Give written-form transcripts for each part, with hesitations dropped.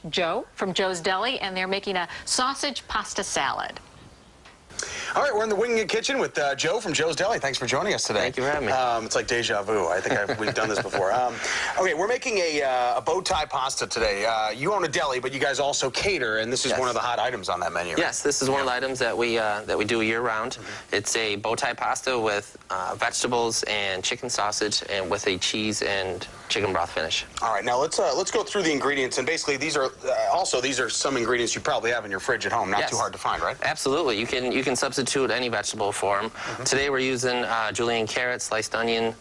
Joe from Joe's Deli, and they're making a sausage pasta salad. All right, we're in the Winging It Kitchen with Joe from Joe's Deli. Thanks for joining us today. Thank you for having me. It's like deja vu. I think we've done this before. Okay, we're making a bow tie pasta today. You own a deli, but you guys also cater, and this is one of the hot items on that menu. Right? Yes, this is one of the items that we do year-round. It's a bow tie pasta with vegetables and chicken sausage, and with a cheese and chicken broth finish. All right, now let's go through the ingredients. And basically, these are some ingredients you probably have in your fridge at home. Not too hard to find, right? Absolutely. You can substitute any vegetable for them. Today we're using julienne carrot, sliced onion,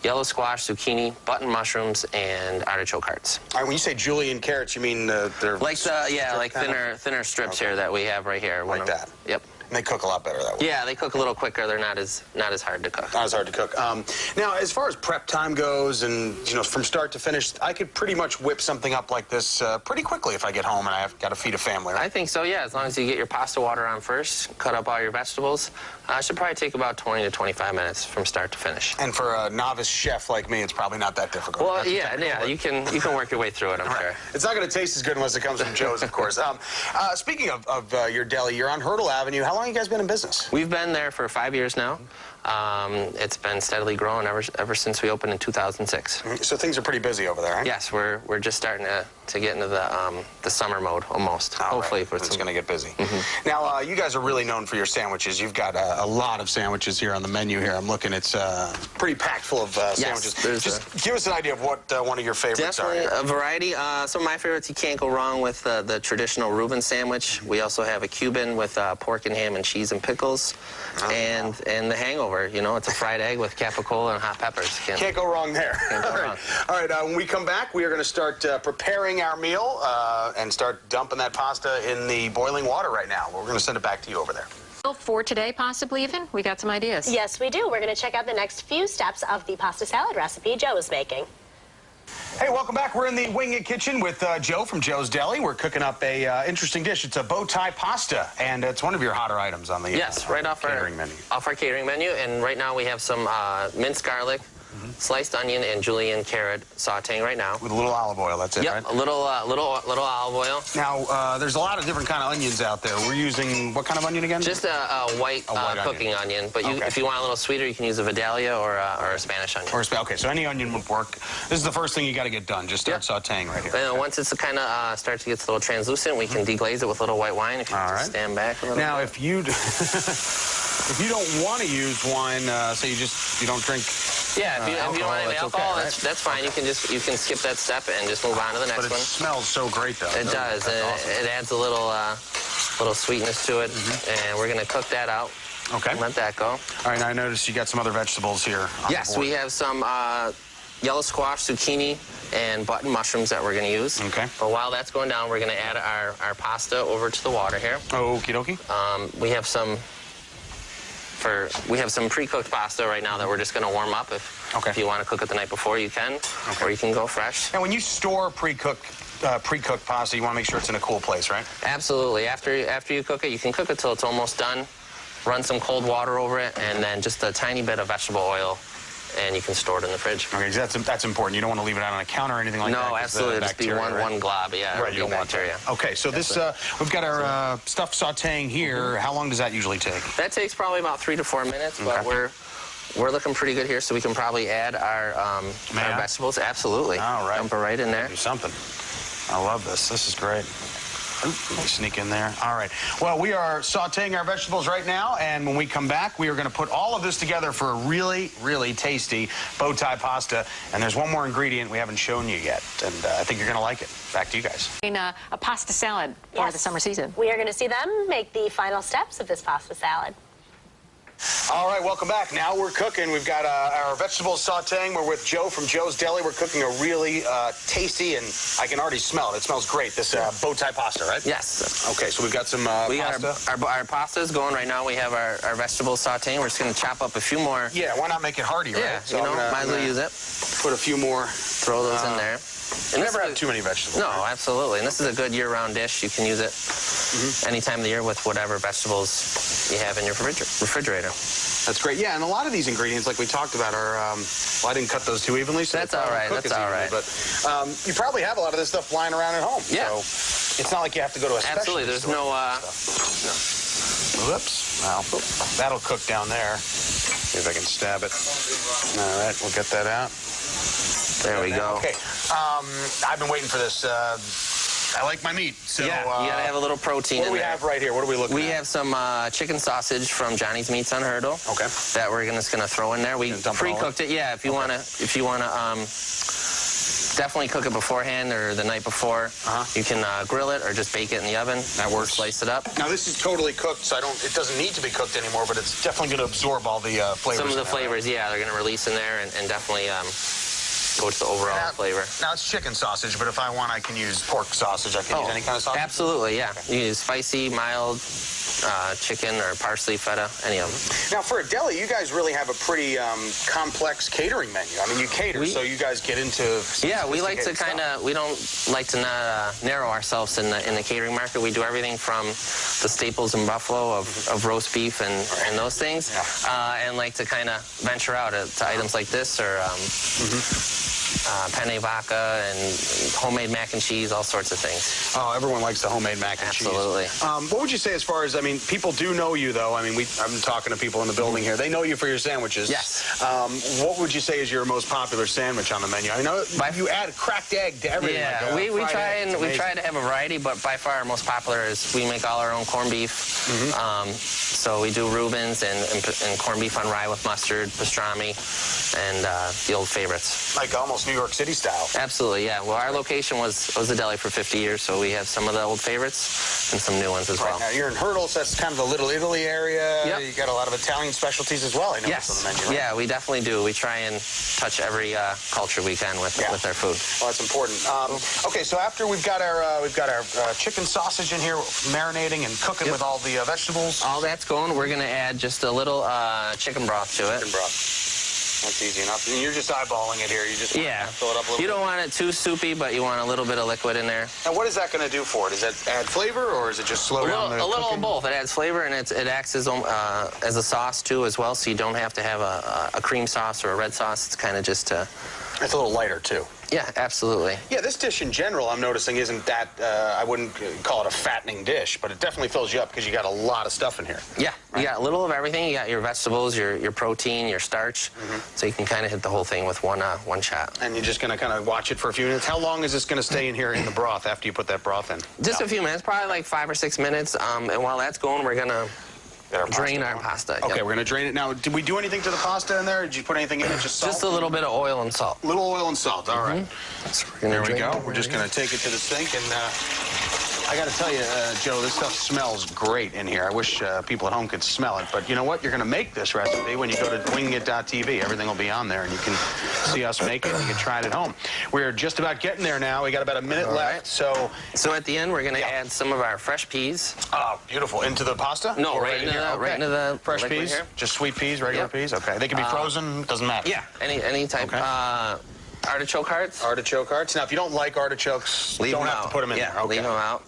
yellow squash, zucchini, button mushrooms, and artichoke hearts. All right, when you say julienne carrots, you mean they're like thinner strips here that we have right here. Like that. Yep. And they cook a lot better that way. Yeah, they cook a little quicker. They're not as hard to cook. Not as hard to cook. Now, as far as prep time goes, and from start to finish, I could pretty much whip something up like this pretty quickly if I get home and I've got to feed a family. Right? I think so. Yeah, as long as you get your pasta water on first, cut up all your vegetables, it should probably take about 20 to 25 minutes from start to finish. And for a novice chef like me, it's probably not that difficult. Well, yeah, you can work your way through it. I'm sure. It's not going to taste as good unless it comes from Joe's, of course. Speaking of your deli, you're on Hurdle Avenue. How long have you guys been in business? We've been there for 5 years now. It's been steadily growing ever since we opened in 2006. So things are pretty busy over there, right? Yes, we're just starting to get into the summer mode almost. Hopefully, right. It's going to get busy. Now, you guys are really known for your sandwiches. You've got a lot of sandwiches here on the menu here. I'm looking. It's pretty packed full of sandwiches. Just give us an idea of what one of your favorites are. Definitely a variety. Some of my favorites, you can't go wrong with the traditional Reuben sandwich. We also have a Cuban with pork and ham and cheese and pickles, and the Hangover. It's a fried egg with capicola and hot peppers. Can't go wrong there. All right, when we come back, we are going to start preparing our meal and start dumping that pasta in the boiling water right now. We're going to send it back to you over there. For today, possibly even? We got some ideas. Yes, we do. We're going to check out the next few steps of the pasta salad recipe Joe is making. Hey, welcome back. We're in the Winging It Kitchen with Joe from Joe's Deli. We're cooking up a interesting dish. It's a bow tie pasta, and it's one of your hotter items on the right off catering menu. Off our catering menu, and right now we have some minced garlic, sliced onion, and julienne carrot sautéing right now. With a little olive oil, that's it, right? A little olive oil. Now, there's a lot of different kind of onions out there. We're using what kind of onion again? Just a white cooking onion. But if you want a little sweeter, you can use a Vidalia or a Spanish onion. Okay, so any onion would work. This is the first thing you got to get done. Just start sautéing right here. And once it's kind of starts to get a little translucent, we can deglaze it with a little white wine. If you just stand back a little bit. Now, if you don't want to use wine, so you don't drink. Yeah, if you don't want any alcohol, that's fine. You can skip that step and just move on to the next one. But it smells so great, though. It does. Awesome. It adds a little sweetness to it, and we're gonna cook that out. Okay. Let that go. All right. Now I noticed you got some other vegetables here. Yes, we have some yellow squash, zucchini, and button mushrooms that we're gonna use. Okay. But while that's going down, we're gonna add our pasta over to the water here. Okie dokie. We have some pre-cooked pasta right now that we're just going to warm up. If you want to cook it the night before, you can, or you can go fresh. And when you store pre-cooked pasta, you want to make sure it's in a cool place, right? Absolutely. After you cook it, you can cook it till it's almost done. Run some cold water over it, and then just a tiny bit of vegetable oil, and you can store it in the fridge. Okay, that's important. You don't want to leave it out on a counter or anything like that. No, absolutely. Just be one glob. Yeah, right. You don't want bacteria. Okay, so this we've got our stuff sautéing here. How long does that usually take? That takes probably about 3 to 4 minutes, but we're looking pretty good here, so we can probably add our vegetables. Absolutely. All right. Dump it right in there. Do something. I love this. This is great. Let me sneak in there. All right. Well, we are sautéing our vegetables right now, and when we come back, we are going to put all of this together for a really, really tasty bow tie pasta. And there's one more ingredient we haven't shown you yet, and I think you're going to like it. Back to you guys. In a pasta salad for the summer season. We are going to see them make the final steps of this pasta salad. All right, welcome back. Now we're cooking. We've got our vegetables sautéing. We're with Joe from Joe's Deli. We're cooking a really tasty, and I can already smell it. It smells great. This bow tie pasta, right? Yes. Okay, so we've got some pasta. Got our pasta is going right now. We have our vegetables sautéing. We're just going to chop up a few more. Yeah, why not make it hearty, right? Yeah, so might as well use it. Put a few more. Throw those in there. And Never have too many vegetables. No, right? absolutely. And this is a good year-round dish. You can use it any time of the year with whatever vegetables you have in your refrigerator. That's great. Yeah, and a lot of these ingredients, like we talked about, are, well, I didn't cut those too evenly, so That's they all probably right, don't cook that's as all evenly, right. But you probably have a lot of this stuff lying around at home. Yeah. So it's not like you have to go to a Absolutely. There's specialty no, store. Whoops. Well, that'll cook down there. See if I can stab it. All right, we'll get that out. there we go. Okay. I've been waiting for this. I like my meat. So, Yeah, you gotta have a little protein what in do we there. have right here? What are we looking We at? have some chicken sausage from Johnny's Meats on Hurdle. Okay. That we're just gonna throw in there. We Gonna dump it all in? pre-cooked it. Yeah, if you wanna, definitely cook it beforehand or the night before. You can grill it or just bake it in the oven. That works. Slice it up. Now this is totally cooked, so it doesn't need to be cooked anymore, but it's definitely going to absorb all the flavors. Some of the in there, right? flavors, yeah, they're gonna release in there and definitely go to the overall flavor. Now it's chicken sausage, but if I want, I can use pork sausage. I can use any kind of sausage. Absolutely, yeah. You use spicy, mild, chicken or parsley, feta, any of them. Now for a deli, you guys really have a pretty complex catering menu. I mean, you cater, so you guys get into Yeah, we like to sophisticated kind stuff. of, we don't like to not narrow ourselves in the catering market. We do everything from the staples in Buffalo of roast beef and those things, and like to kind of venture out to items like this or penne vodka and homemade mac and cheese, all sorts of things. Oh, everyone likes the homemade mac and Absolutely. cheese. What would you say as far as, I mean, people do know you, though. I mean, I'm talking to people in the building here. They know you for your sandwiches. Yes. What would you say is your most popular sandwich on the menu? I know you add a cracked egg to everything. Yeah, like we fried try egg. It's and we amazing. try to have a variety, but by far our most popular is we make all our own corned beef. So we do Reubens and corned beef on rye with mustard, pastrami, and the old favorites. Like almost New York City style. Absolutely, yeah. Well, our location was the deli for 50 years, so we have some of the old favorites and some new ones as well. Now, you're in Hurdle, so that's kind of the Little Italy area. Yep. You got a lot of Italian specialties as well, I know, Yes, on the menu, right? yeah, we definitely do. We try and touch every culture we can with our food. Well, that's important. Okay, so after we've got our chicken sausage in here marinating and cooking with all the vegetables. All that's going, we're gonna add just a little chicken broth to it. Chicken broth. That's easy enough. And you're just eyeballing it here. You just want to fill it up a little You bit. don't want it too soupy, but you want a little bit of liquid in there. Now, what is that going to do for it? Does that add flavor, or is it just slow down the A little cooking? of both. It adds flavor and it acts as a sauce too as well, so you don't have to have a cream sauce or a red sauce. It's kind of just It's a little lighter, too. yeah, absolutely. Yeah, this dish in general, I'm noticing, isn't that, I wouldn't call it a fattening dish, but it definitely fills you up because you got a lot of stuff in here. Yeah, you got a little of everything. You got your vegetables, your protein, your starch, so you can kind of hit the whole thing with one shot. And you're just going to kind of watch it for a few minutes. How long is this going to stay in here in the broth after you put that broth in? Just a few minutes, probably like 5 or 6 minutes. And while that's going, we're gonna drain our pasta. Okay, Yep. we're going to drain it. Now, did we do anything to the pasta in there? Did you put anything in it? Just salt? Just a little bit of oil and salt. little oil and salt. All right. So we're gonna There we drain go. it. We're just going to take it to the sink, and I got to tell you, Joe, this stuff smells great in here. I wish people at home could smell it, but you know what? You're going to make this recipe when you go to wingit.tv. Everything will be on there, and you can see us make it, and you can try it at home. We're just about getting there now. We got about a minute All left, right. so... So at the end, we're gonna add some of our fresh peas. Oh, beautiful. Into the pasta? No, Or right into here? the- right into the Fresh liquid peas? here. Just sweet peas, regular Yep. peas? Okay. They can be frozen, doesn't matter. Yeah, any type. Okay. Artichoke hearts. Artichoke hearts. Now, if you don't like artichokes, Leave don't them have out. to put them in yeah, there. Okay. leave them out.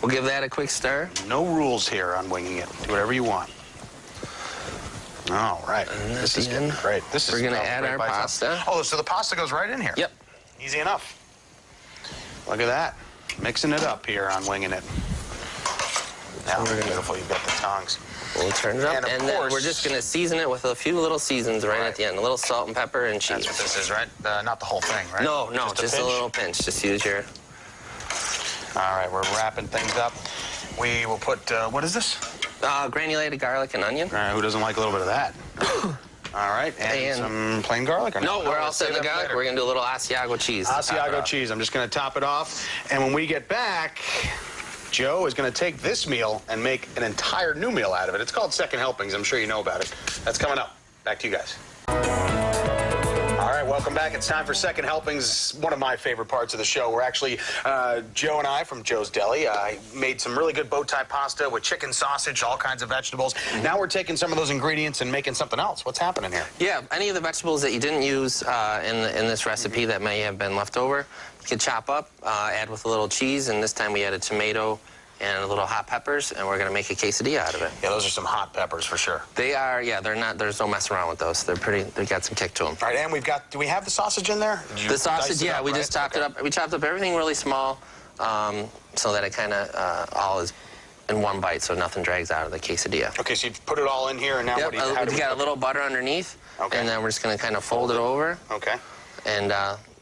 We'll give that a quick stir. No rules here on winging it. Do whatever you want. All right. This is the getting end, great. This is we're gonna great add our by itself. pasta. Oh, so the pasta goes right in here. Yep. Easy enough. Look at that. Mixing it up here on winging it. Now, beautiful. You've got the tongs. We'll turn it up, And of then course- we're just gonna season it with a few little seasons right at the end. A little salt and pepper and cheese. That's what this is, right? Not the whole thing, right? No, just a pinch? little pinch. Just use your. All right, we're wrapping things up. We will put, what is this? Granulated garlic and onion. Who doesn't like a little bit of that? All right, and some plain garlic? Or No, we're all set in the save that garlic. later. We're gonna do a little Asiago cheese. to top it Asiago off. cheese. I'm just going to top it off. And when we get back, Joe is going to take this meal and make an entire new meal out of it. It's called Second Helpings. I'm sure you know about it. That's coming up. Back to you guys. All right, welcome back. It's time for Second Helpings, one of my favorite parts of the show. We're actually, Joe and I from Joe's Deli, made some really good bow tie pasta with chicken, sausage, all kinds of vegetables. Now we're taking some of those ingredients and making something else. What's happening here? Yeah, any of the vegetables that you didn't use in this recipe that may have been left over, you can chop up, add with a little cheese, and this time we added tomato and a little hot peppers, and we're going to make a quesadilla out of it. Yeah, those are some hot peppers for sure. They are, yeah, they're not, there's no mess around with those. They got some kick to them. All right, and we've got, do we have the sausage in there? The sausage, yeah, we just chopped it up. We chopped up everything really small so that it kind of all is in one bite, so nothing drags out of the quesadilla. Okay, so you've put it all in here, and now what do you, how do we got a little butter underneath, and then we're just going to kind of fold it over. Okay. And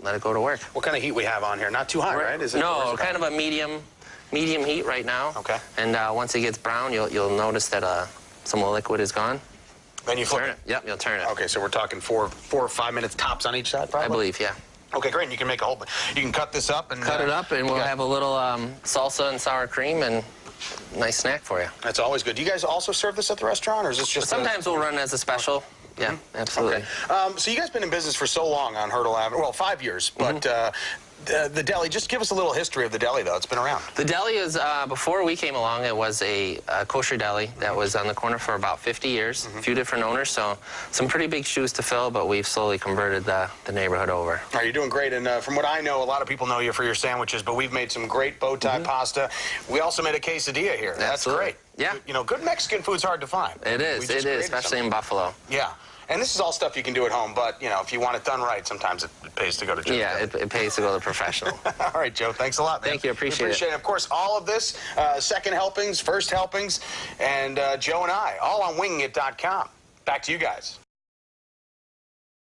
let it go to work. What kind of heat we have on here? Not too hot, right? Is it, no, kind of a medium heat right now. Okay. And once it gets brown, you'll notice that some of the liquid is gone. Then you flip Turn it. Yep, you'll turn it. Okay, so we're talking 4 or 5 minutes tops on each side, probably? I believe, yeah. Okay, great. And you can make a whole. You can cut this up and cut it up, and we'll have a little salsa and sour cream and nice snack for you. That's always good. Do you guys also serve this at the restaurant, or is this just? Sometimes we'll run it as a special. Yeah, absolutely. Okay. So you guys been in business for so long on Hurdle Avenue. Well, 5 years, but the deli. Just give us a little history of the deli, though. It's been around. The deli is before we came along. It was a kosher deli that was on the corner for about 50 years. A few different owners, so some pretty big shoes to fill. But we've slowly converted the neighborhood over. Are you doing great? And from what I know, a lot of people know you for your sandwiches. But we've made some great bow tie pasta. We also made a quesadilla here. That's great. Yeah. You know, good Mexican food's hard to find. It is. It is, especially in Buffalo. Yeah. And this is all stuff you can do at home, but, you know, if you want it done right, sometimes it pays to go to Joe's. Yeah, it pays to go to the professional. All right, Joe, thanks a lot, man. Thank you, appreciate it. Of course, all of this, second helpings, first helpings, and Joe and I, all on wingingit.com. Back to you guys.